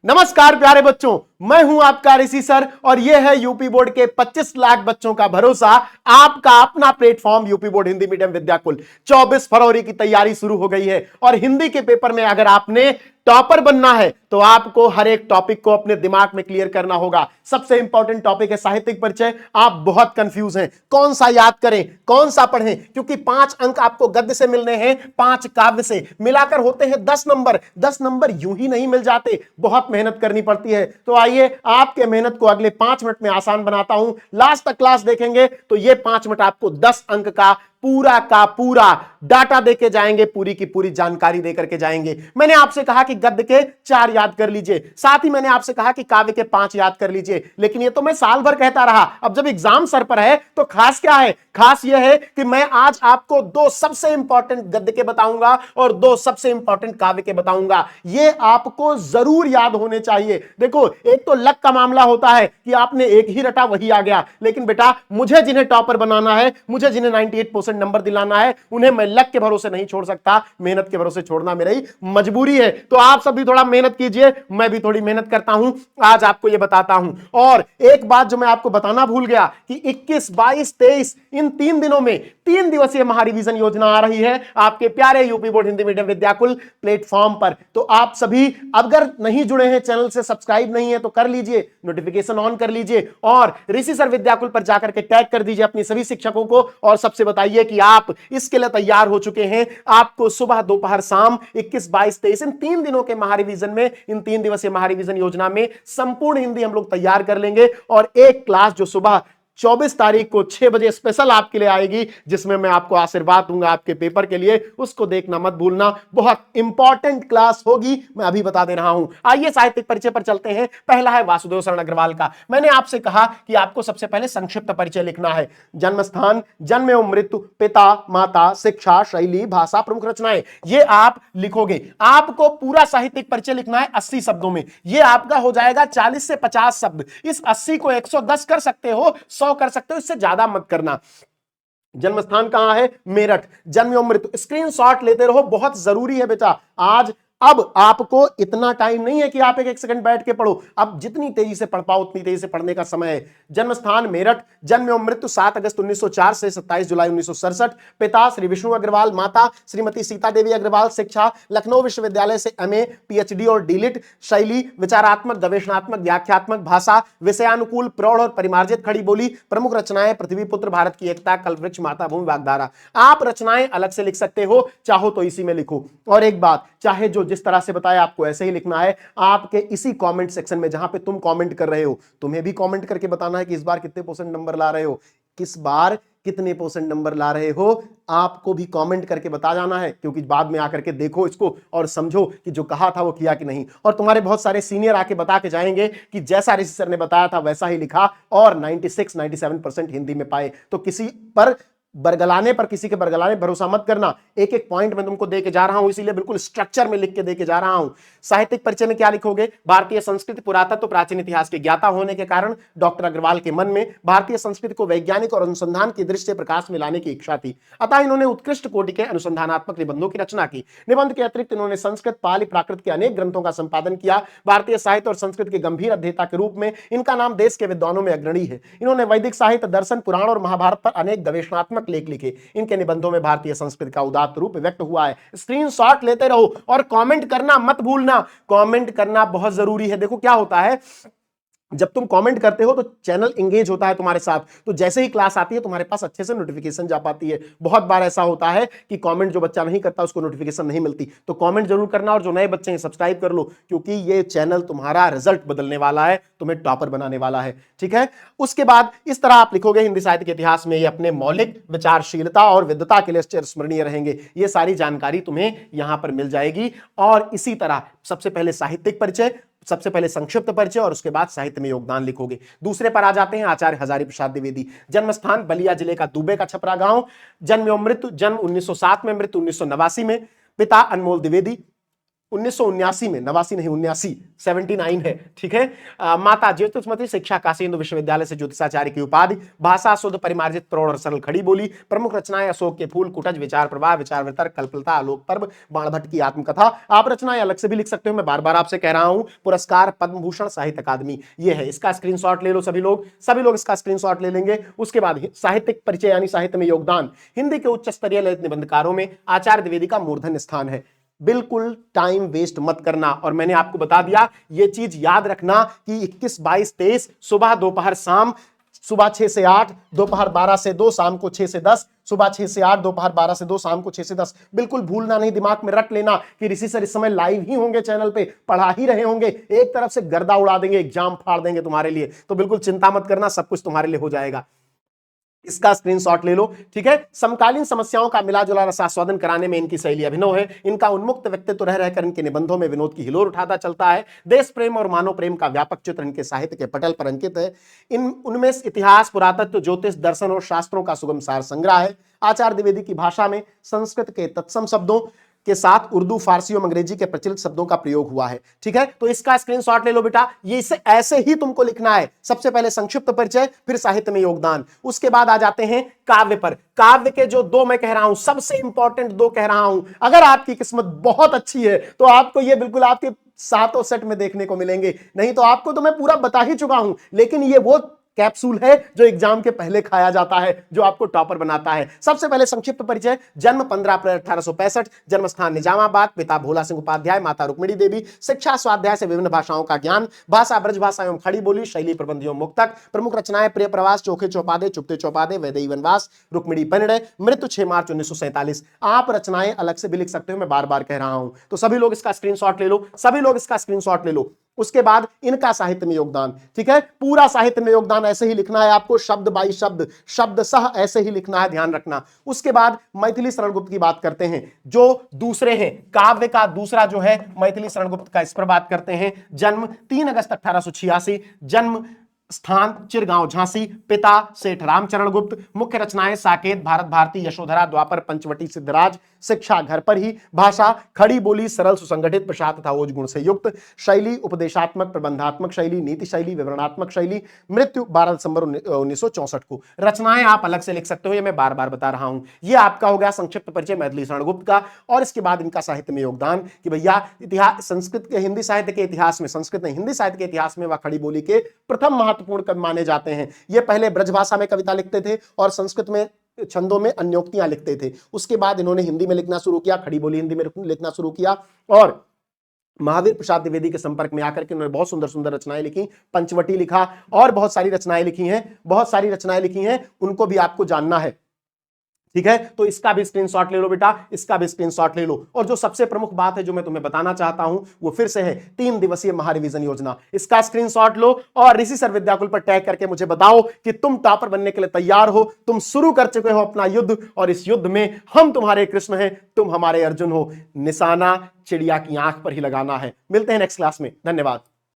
नमस्कार प्यारे बच्चों, मैं हूं आपका ऋषि सर और यह है यूपी बोर्ड के 25 लाख बच्चों का भरोसा, आपका अपना platform UP board Hindi medium Vidyakul. 24 फरवरी की तैयारी शुरू हो गई है और हिंदी के पेपर में अगर आपने टॉपर बनना है तो आपको हर एक टॉपिक को अपने दिमाग में क्लियर करना होगा। सबसे इंपॉर्टेंट टॉपिक है साहित्यिक परिचय। आप बहुत कंफ्यूज हैं, कौन सा याद करें, कौन सा पढ़ें, क्योंकि 5 अंक आपको गद्य से मिलने हैं, 5 काव्य से मिलाकर होते हैं 10 नंबर। 10 नंबर यूं ही नहीं मिल जाते, बहुत मेहनत करनी पड़ती है। तो आइए आपके मेहनत को अगले 5 मिनट में आसान बनाता हूं। लास्ट तक क्लास देखेंगे तो ये 5 मिनट आपको 10 अंक का पूरा डाटा देके जाएंगे, पूरी की पूरी जानकारी देकर के जाएंगे। मैंने आपसे कहा कि गद्य के 4 याद कर लीजिए, साथ ही मैंने आपसे कहा कि काव्य के 5 याद कर लीजिए, लेकिन ये तो मैं साल भर कहता रहा। अब जब एग्जाम सर पर है तो खास क्या है? खास यह है कि मैं आज आपको 2 सबसे इंपॉर्टेंट गद्य के बताऊंगा और 2 सबसे इंपॉर्टेंट काव्य के बताऊंगा। ये आपको जरूर याद होने चाहिए। देखो, एक तो लक का मामला होता है कि आपने एक ही रटा वही आ गया, लेकिन बेटा मुझे जिन्हें टॉपर बनाना है, मुझे जिन्हें 98% नंबर दिलाना है, उन्हें मैं लक के भरोसे नहीं छोड़ सकता, मेहनत के भरोसे छोड़ना मेरी मजबूरी है। तो आप सब भी थोड़ा मेहनत कीजिए, मैं भी थोड़ी मेहनत करता हूं, आज आपको यह बताता हूं। और एक बात जो मैं आपको बताना भूल गया कि 21, 22, 23 इन 3 दिनों में 3 दिवसीय महारिवीजन योजना आ रही है आपके प्यारे UP board Hindi medium Vidyakul platform पर। तो आप सभी अगर नहीं जुड़े हैं, चैनल से सब्सक्राइब नहीं है तो कर लीजिए, नोटिफिकेशन ऑन कर लीजिए और ऋषि सर विद्याकुल पर जाकर के टैग कर दीजिए अपनी सभी शिक्षकों को और सबसे बताइए कि आप इसके लिए तैयार हो चुके हैं। आपको सुबह, दोपहर, शाम 21, 22, 23 इन 3 दिनों के महारिवीजन में, इन 3 दिवसीय महारिवीजन योजना में संपूर्ण हिंदी हम लोग तैयार कर लेंगे और एक क्लास जो सुबह 24 तारीख को 6 बजे स्पेशल आपके लिए आएगी, जिसमें मैं आपको आशीर्वाद दूंगा आपके पेपर के लिए, उसको देखना मत भूलना। बहुत इंपॉर्टेंट क्लास होगी, मैं अभी बता दे रहा हूं। आइए साहित्यिक परिचय पर चलते हैं। पहला है वासुदेव शरण अग्रवाल का। मैंने आपसे कहा कि आपको सबसे पहले संक्षिप्त परिचय लिखना है। जन्म स्थान, जन्म एवं मृत्यु, पिता माता, शिक्षा, शैली, भाषा, प्रमुख रचनाएं, ये आप लिखोगे। आपको पूरा साहित्यिक परिचय लिखना है 80 शब्दों में। ये आपका हो जाएगा 40 से 50 शब्द। इस 80 को 110 कर सकते हो, 100 कर सकते हो, इससे ज्यादा मत करना। जन्म स्थान कहां है? मेरठ। जन्म एवं मृत्यु स्क्रीनशॉट लेते रहो, बहुत जरूरी है बेटा। आज अब आपको इतना टाइम नहीं है कि आप एक सेकंड बैठ के पढ़ो, अब जितनी तेजी से पढ़ पाओ उतनी तेजी से पढ़ने का समय है। जन्म स्थान मेरठ। जन्म एवं मृत्यु 7 अगस्त 1904 से 27 जुलाई 1967। पिता श्री विष्णु अग्रवाल, माता श्रीमती सीता देवी अग्रवाल। शिक्षा लखनऊ विश्वविद्यालय से एमए, पीएचडी और डीलिट। शैली विचारात्मक, गवेषणात्मक, व्याख्यात्मक। भाषा विषयानुकूल, प्रौढ़ और परिमार्जित खड़ी बोली। प्रमुख रचनाएं पृथ्वीपुत्र, भारत की एकता, कल्पवृक्ष, माता भूमि, वाग्धारा। आप रचनाएं अलग से लिख सकते हो, चाहो तो इसी में लिखो। और एक बात, चाहे जो जिस तरह से बताया आपको ऐसे ही लिखना है। आपके इसी कमेंट सेक्शन में जहां पे तुम कमेंट कर रहे हो, तुम्हें भी कमेंट करके बताना है कि इस बार कितने % नंबर ला रहे हो, किस बार कितने % नंबर ला रहे हो, आपको भी कमेंट करके बता जाना है। क्योंकि बाद में आकर के देखो इसको और समझो कि जो कहा था वो किया कि नहीं। और तुम्हारे बहुत सारे सीनियर आके बता के जाएंगे कि जैसा ऋषि सर ने बताया था वैसा ही लिखा और 96, 97% हिंदी में पाए। तो किसी पर बरगलाने पर, किसी के बरगलाने भरोसा मत करना। एक एक पॉइंट मैं तुमको दे के जा रहा हूं, इसीलिए बिल्कुल स्ट्रक्चर में लिख के दे के जा रहा हूं। साहित्यिक परिचय में क्या लिखोगे? भारतीय संस्कृति, पुरातत्व, प्राचीन इतिहास के ज्ञाता होने के कारण डॉक्टर अग्रवाल के मन में भारतीय संस्कृति को वैज्ञानिक और अनुसंधान की दृष्टि से प्रकाश में लाने की इच्छा थी। अतः इन्होंने उत्कृष्ट कोटि के अनुसंधानात्मक निबंधों की रचना की। निबंध के अतिरिक्त इन्होंने संस्कृत, पाली, प्राकृत के अनेक ग्रंथों का संपादन किया। भारतीय साहित्य और संस्कृत के गंभीर अध्येता के रूप में इनका नाम देश के विद्वानों में अग्रणी है। इन्होंने वैदिक साहित्य, दर्शन, पुराण और महाभारत पर अनेक गवेषणात्मक लेख लिखे। इनके निबंधों में भारतीय संस्कृति का उदात्त रूप व्यक्त हुआ है। स्क्रीनशॉट लेते रहो और कमेंट करना मत भूलना। कमेंट करना बहुत जरूरी है। देखो क्या होता है, जब तुम कमेंट करते हो तो चैनल एंगेज होता है तुम्हारे साथ, तो जैसे ही क्लास आती है तुम्हारे पास अच्छे से नोटिफिकेशन जा पाती है। बहुत बार ऐसा होता है कि कमेंट जो बच्चा नहीं करता उसको नोटिफिकेशन नहीं मिलती, तो कमेंट जरूर करना। और जो नए बच्चे हैं सब्सक्राइब कर लो, क्योंकि ये चैनल तुम्हारा रिजल्ट बदलने वाला है, तुम्हें टॉपर बनाने वाला है। ठीक है, उसके बाद इस तरह आप लिखोगे, हिंदी साहित्य के इतिहास में ये अपने मौलिक विचारशीलता और विद्वता के लिए स्मरणीय रहेंगे। ये सारी जानकारी तुम्हें यहां पर मिल जाएगी। और इसी तरह सबसे पहले साहित्यिक परिचय, सबसे पहले संक्षिप्त परिचय और उसके बाद साहित्य में योगदान लिखोगे। दूसरे पर आ जाते हैं आचार्य हजारी प्रसाद द्विवेदी। जन्म स्थान बलिया जिले का दुबे का छपरा गांव। जन्म एवं मृत्यु, जन्म 1907 में, मृत्यु 1989 में। पिता अनमोल द्विवेदी, 1979 में, 89 नहीं 79, 79 है, ठीक है। माता ज्योतिषमती शिक्षा काशी हिंदू विश्वविद्यालय से ज्योतिषाचार्य की उपाधि, भाषा शुद्ध परिमार्जित प्रौढ़ और सरल खड़ी बोली, प्रमुख रचनाएं अशोक के फूल, कुटज, विचार प्रवाह, विचार वितर्क, कल्पलता, आलोक पर्व, बाणभट्ट की आत्मकथा। आप रचनाएं अलग से भी लिख सकते हो, मैं बार बार आपसे कह रहा हूं। पुरस्कार पद्म भूषण, साहित्य अकादमी, ये है। इसका स्क्रीनशॉट ले लो सभी लोग इसका स्क्रीनशॉट ले लेंगे। उसके बाद साहित्यिक परिचय यानी साहित्य में योगदान, हिंदी के उच्च स्तरीय ललित निबंधकारों में आचार्य द्विवेदी का मूर्धन्य स्थान है। बिल्कुल टाइम वेस्ट मत करना, और मैंने आपको बता दिया, ये चीज याद रखना कि 21, 22, 23 सुबह दोपहर शाम, सुबह 6 से 8, दोपहर 12 से 2, शाम को 6 से 10, सुबह 6 से 8, दोपहर 12 से 2, शाम को 6 से 10। बिल्कुल भूलना नहीं, दिमाग में रट लेना कि ऋषि सर इस समय लाइव ही होंगे, चैनल पे पढ़ा ही रहे होंगे, एक तरफ से गर्दा उड़ा देंगे, एग्जाम फाड़ देंगे तुम्हारे लिए। तो बिल्कुल चिंता मत करना, सब कुछ तुम्हारे लिए हो जाएगा। इसका स्क्रीनशॉट ले लो, ठीक है। समकालीन समस्याओं का मिलाजुला रसास्वादन कराने में इनकी शैली अभिनव है। इनका उन्मुक्त व्यक्तित्व रह रहकर इनके निबंधों में विनोद की हिलोर उठाता चलता है। देश प्रेम और मानव प्रेम का व्यापक चित्र इनके साहित्य के पटल पर अंकित है। उनमें इतिहास, पुरातत्व, ज्योतिष, दर्शन और शास्त्रों का सुगम सार संग्रह है। आचार्य द्विवेदी की भाषा में संस्कृत के तत्सम शब्दों के साथ उर्दू, फारसी और अंग्रेजी के प्रचलित शब्दों का प्रयोग हुआ है, ठीक है। तो इसका स्क्रीनशॉट ले लो बेटा। ये इसे ऐसे ही तुमको लिखना है, सबसे पहले संक्षिप्त परिचय, फिर साहित्य में योगदान, उसके बाद आ जाते हैं काव्य पर। काव्य के जो 2 मैं कह रहा हूं, सबसे इंपॉर्टेंट 2 कह रहा हूं, अगर आपकी किस्मत बहुत अच्छी है तो आपको ये बिल्कुल आपके 7 सेट में देखने को मिलेंगे, नहीं तो आपको तो मैं पूरा बता ही चुका हूं। लेकिन ये वो कैप्सूल है जो एग्जाम के पहले खाया जाता है, जो आपको टॉपर बनाता है। सबसे पहले संक्षिप्त परिचय। जन्म 15 अप्रैल 1865, जन्म स्थान निजामाबाद, पिता भोला सिंह उपाध्याय, माता रुक्मिणी देवी। शिक्षा स्वाध्याय से विभिन्न भाषाओं का ज्ञान, भाषा ब्रज भाषा एवं खड़ी बोली, शैली प्रबंध एवं मुक्तक। प्रमुख रचनाएं प्रिय प्रवास, चोखे चौपादे, चुपते चौपादे, वैदेही वनवास, रुक्मिणी परिणय। मृत्यु 6 मार्च 1947। आप रचनाएं अलग से भी लिख सकते हो, मैं बार बार कह रहा हूं। तो सभी लोग इसका स्क्रीनशॉट ले लो, सभी लोग इसका स्क्रीनशॉट ले लो। उसके बाद इनका साहित्य में योगदान, ठीक है। पूरा साहित्य में योगदान ऐसे ही लिखना है आपको, शब्द बाई शब्द, शब्द सह ऐसे ही लिखना है, ध्यान रखना। उसके बाद मैथिली शरण गुप्त की बात करते हैं, जो दूसरे हैं, काव्य का दूसरा जो है मैथिली शरण गुप्त का, इस पर बात करते हैं। जन्म 3 अगस्त 1886, जन्म स्थान चिरगांव झांसी, पिता सेठ रामचरण गुप्त। मुख्य रचनाएं साकेत, भारत भारती, यशोधरा, द्वापर, पंचवटी, सिद्धराज। शिक्षा घर पर ही, भाषा खड़ी बोली, सरल सुसंगठित, प्रसाद तथा ओज गुण से युक्त। शैली उपदेशात्मक, प्रबंधात्मक शैली, नीति शैली, विवरणात्मक शैली। मृत्यु 12 दिसंबर 1964 को। रचनाएं आप अलग से लिख सकते हो, ये मैं बार बार बता रहा हूं। ये आपका हो गया संक्षिप्त परिचय मैथिली शरण गुप्त का। और इसके बाद इनका साहित्य में योगदान कि भैया इतिहास, संस्कृत के हिंदी साहित्य के इतिहास में, संस्कृत नहीं हिंदी साहित्य के इतिहास में वह खड़ी बोली के प्रथम महत्वपूर्ण कवि माने जाते हैं। ये पहले ब्रजभाषा में कविता लिखते थे और संस्कृत में छंदों में अन्योक्तियां लिखते थे। उसके बाद इन्होंने हिंदी में लिखना शुरू किया, खड़ी बोली हिंदी में लिखना शुरू किया, और महावीर प्रसाद द्विवेदी के संपर्क में आकर के उन्होंने बहुत सुंदर सुंदर रचनाएं लिखी। पंचवटी लिखा और बहुत सारी रचनाएं लिखी हैं, बहुत सारी रचनाएं लिखी हैं, उनको भी आपको जानना है, ठीक है। तो इसका भी स्क्रीनशॉट ले लो बेटा, इसका भी स्क्रीनशॉट ले लो। और जो सबसे प्रमुख बात है जो मैं तुम्हें बताना चाहता हूं वो फिर से है 3 दिवसीय महारिवीजन योजना। इसका स्क्रीनशॉट लो और ऋषि सर विद्याकुल पर टैग करके मुझे बताओ कि तुम टॉपर बनने के लिए तैयार हो, तुम शुरू कर चुके हो अपना युद्ध, और इस युद्ध में हम तुम्हारे कृष्ण हैं, तुम हमारे अर्जुन हो। निशाना चिड़िया की आंख पर ही लगाना है। मिलते हैं नेक्स्ट क्लास में, धन्यवाद।